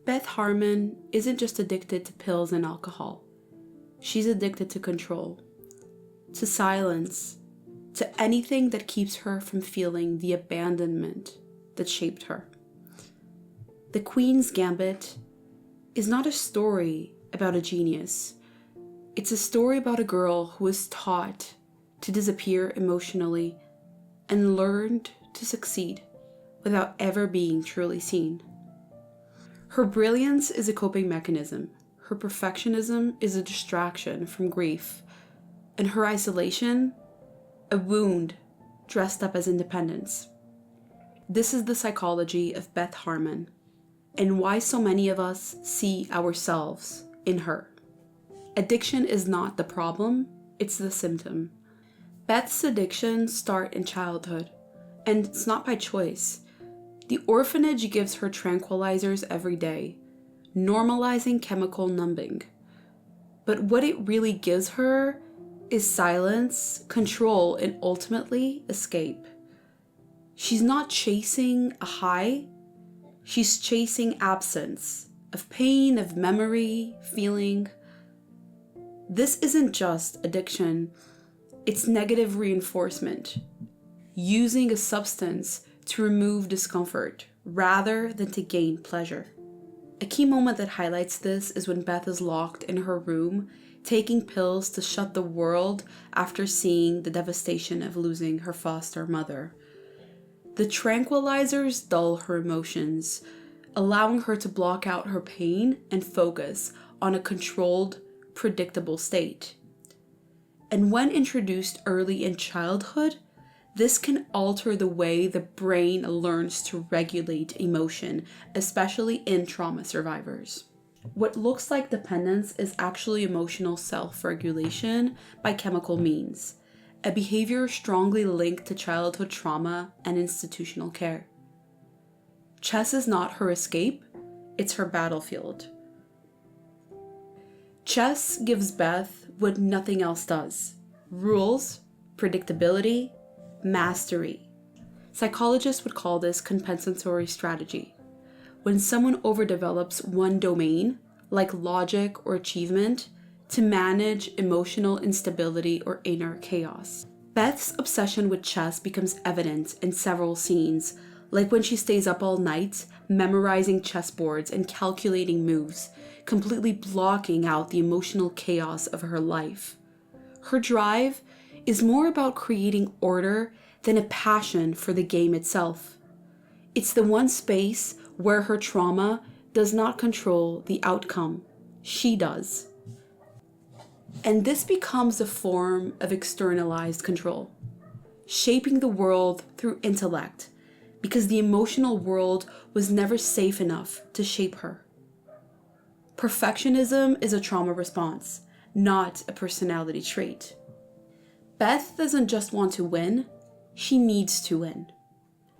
Beth Harmon isn't just addicted to pills and alcohol. She's addicted to control, to silence, to anything that keeps her from feeling the abandonment that shaped her. The Queen's Gambit is not a story about a genius. It's a story about a girl who was taught to disappear emotionally and learned to succeed without ever being truly seen. Her brilliance is a coping mechanism. Her perfectionism is a distraction from grief. And her isolation, a wound dressed up as independence. This is the psychology of Beth Harmon, and why so many of us see ourselves in her. Addiction is not the problem, it's the symptom. Beth's addictions start in childhood, and it's not by choice. The orphanage gives her tranquilizers every day, normalizing chemical numbing. But what it really gives her is silence, control, and ultimately escape. She's not chasing a high, she's chasing absence of pain, of memory, feeling. This isn't just addiction, it's negative reinforcement, using a substance to remove discomfort rather than to gain pleasure. A key moment that highlights this is when Beth is locked in her room, taking pills to shut the world after seeing the devastation of losing her foster mother. The tranquilizers dull her emotions, allowing her to block out her pain and focus on a controlled, predictable state. And when introduced early in childhood, this can alter the way the brain learns to regulate emotion, especially in trauma survivors. What looks like dependence is actually emotional self-regulation by chemical means, a behavior strongly linked to childhood trauma and institutional care. Chess is not her escape, it's her battlefield. Chess gives Beth what nothing else does: rules, predictability, mastery. Psychologists would call this compensatory strategy. When someone overdevelops one domain, like logic or achievement, to manage emotional instability or inner chaos. Beth's obsession with chess becomes evident in several scenes, like when she stays up all night, memorizing chessboards and calculating moves, completely blocking out the emotional chaos of her life. Her drive is more about creating order than a passion for the game itself. It's the one space where her trauma does not control the outcome. She does. And this becomes a form of externalized control, shaping the world through intellect, because the emotional world was never safe enough to shape her. Perfectionism is a trauma response, not a personality trait. Beth doesn't just want to win, she needs to win.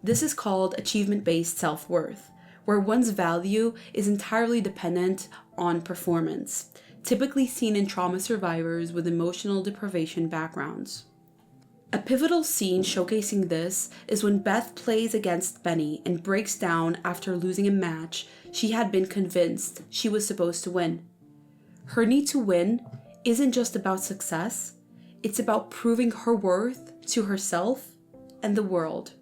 This is called achievement-based self-worth, where one's value is entirely dependent on performance, typically seen in trauma survivors with emotional deprivation backgrounds. A pivotal scene showcasing this is when Beth plays against Benny and breaks down after losing a match she had been convinced she was supposed to win. Her need to win isn't just about success, it's about proving her worth to herself and the world.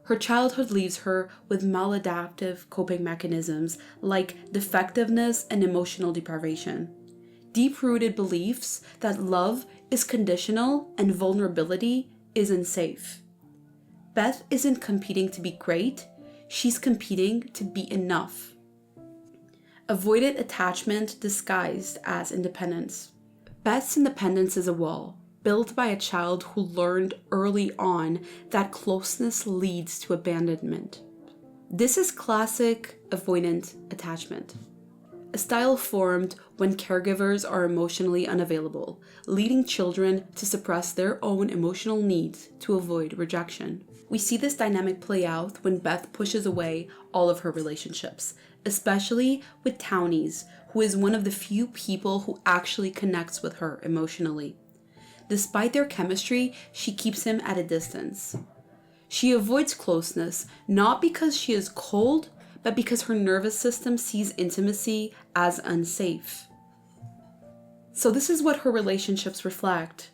Her childhood leaves her with maladaptive coping mechanisms like defectiveness and emotional deprivation. Deep-rooted beliefs that love is conditional and vulnerability isn't safe. Beth isn't competing to be great, she's competing to be enough. Avoidant attachment disguised as independence. Beth's independence is a wall, built by a child who learned early on that closeness leads to abandonment. This is classic avoidant attachment, a style formed when caregivers are emotionally unavailable, leading children to suppress their own emotional needs to avoid rejection. We see this dynamic play out when Beth pushes away all of her relationships, especially with Townies, who is one of the few people who actually connects with her emotionally. Despite their chemistry, she keeps him at a distance. She avoids closeness not because she is cold, but because her nervous system sees intimacy as unsafe. So this is what her relationships reflect.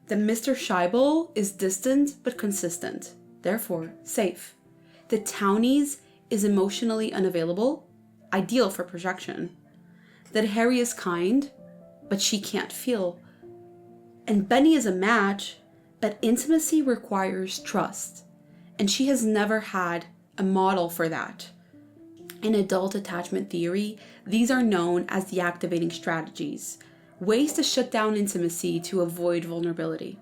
That Mr. Scheibel is distant but consistent, therefore safe. The townies is emotionally unavailable, ideal for projection. That Harry is kind, but she can't feel. And Benny is a match, but intimacy requires trust. And she has never had a model for that. In adult attachment theory, these are known as the activating strategies, ways to shut down intimacy to avoid vulnerability.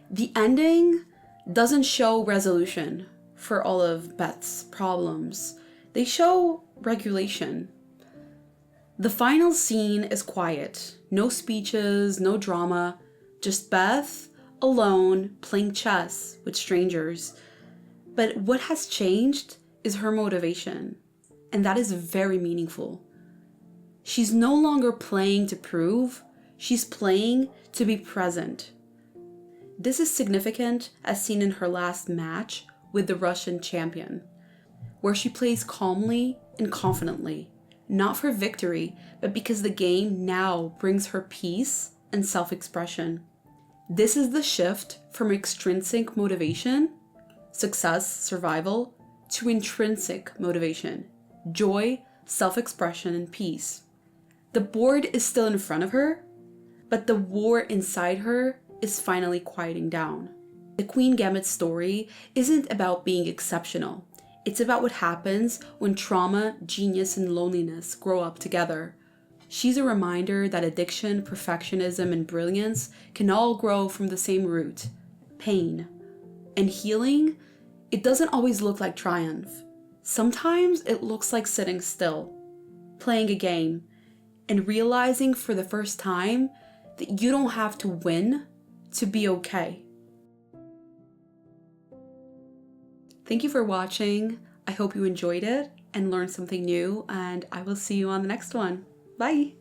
The ending doesn't show resolution for all of Beth's problems. They show regulation. The final scene is quiet. No speeches, no drama, just Beth alone playing chess with strangers. But what has changed is her motivation, and that is very meaningful. She's no longer playing to prove, she's playing to be present. This is significant as seen in her last match with the Russian champion, where she plays calmly and confidently, not for victory, but because the game now brings her peace and self-expression. This is the shift from extrinsic motivation, success, survival, to intrinsic motivation, joy, self-expression, and peace. The board is still in front of her, but the war inside her is finally quieting down. The Queen Gambit story isn't about being exceptional. It's about what happens when trauma, genius, and loneliness grow up together. She's a reminder that addiction, perfectionism, and brilliance can all grow from the same root, pain. And healing, it doesn't always look like triumph. Sometimes it looks like sitting still, playing a game, and realizing for the first time that you don't have to win to be okay. Thank you for watching. I hope you enjoyed it and learned something new, and I will see you on the next one. Bye!